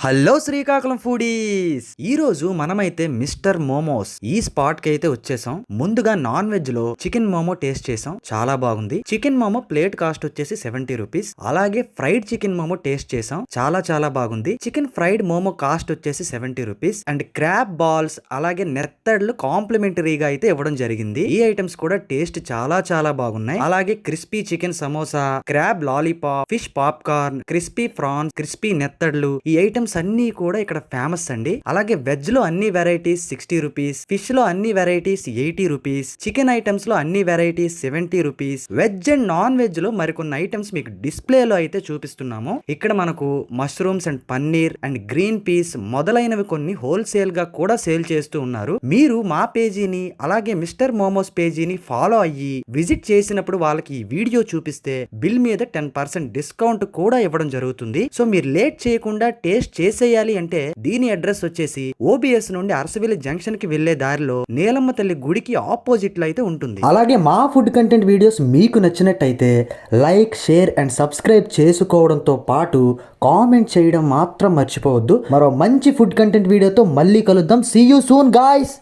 Hello Srikakulam foodies, ఈ రోజు మనమైతే మిస్టర్ మోమోస్ ఈ స్పాట్ కి అయితే వచ్చేసాం. ముందుగా నాన్ వెజ్ లో చికెన్ మోమో టేస్ట్ చేసాం, చాలా బాగుంది. చికెన్ మోమో ప్లేట్ కాస్ట్ వచ్చేసి 70 రూపీస్. అలాగే ఫ్రైడ్ చికెన్ మోమో టేస్ట్ చేసాం, చాలా బాగుంది. చికెన్ ఫ్రైడ్ మోమో కాస్ట్ వచ్చేసి 70 రూపీస్. అండ్ క్రాబ్ బాల్స్ అలాగే నెత్తడ్లు కాంప్లిమెంటరీగా అయితే ఇవ్వడం జరిగింది. ఈ ఐటమ్స్ కూడా టేస్ట్ చాలా బాగున్నాయి. అలాగే crispy chicken samosa, crab lollipop, fish popcorn, crispy prawns, crispy నెత్తడ్లు, ఈ ఐటమ్స్ అన్ని కూడా ఇక్కడ ఫేమస్ అండి. అలాగే వెజ్ లో అన్ని వెరైటీస్ 60 రూపీస్, ఫిష్ లో అన్ని వెరైటీస్ 80 రూపీస్, చికెన్ ఐటమ్స్ లో అన్ని varieties 70 rupees. Veg and non veg లో మరికొన్ని ఐటమ్స్ మీకు డిస్ప్లే లో అయితే చూపిస్తున్నాము. ఇక్కడ మనకు mushrooms and paneer and green peas మొదలైనవి కొన్ని హోల్సేల్ గా కూడా సేల్ చేస్తూ ఉన్నారు. మీరు మా పేజీని అలాగే మిస్టర్ మోమోస్ పేజీని ఫాలో అయ్యి విజిట్ చేసినప్పుడు వాళ్ళకి ఈ వీడియో చూపిస్తే బిల్ మీద 10% డిస్కౌంట్ కూడా ఇవ్వడం జరుగుతుంది. సో మీరు లేట్ చేయకుండా టేస్ట్ చేసేయాలి అంటే దీని అడ్రస్ వచ్చేసి ఓబిఎస్ నుండి అరసవిల్లి జంక్షన్ కి వెళ్లే దారిలో నీలమ్మ తల్లి గుడికి ఆపోజిట్ లో అయితే ఉంటుంది. అలాగే మా ఫుడ్ కంటెంట్ వీడియోస్ మీకు నచ్చినట్టయితే లైక్, షేర్ అండ్ సబ్స్క్రైబ్ చేసుకోవడంతో పాటు కామెంట్ చేయడం మాత్రం మర్చిపోవద్దు. మరో మంచి ఫుడ్ కంటెంట్ వీడియోతో మళ్ళీ కలుద్దాం. See you soon guys.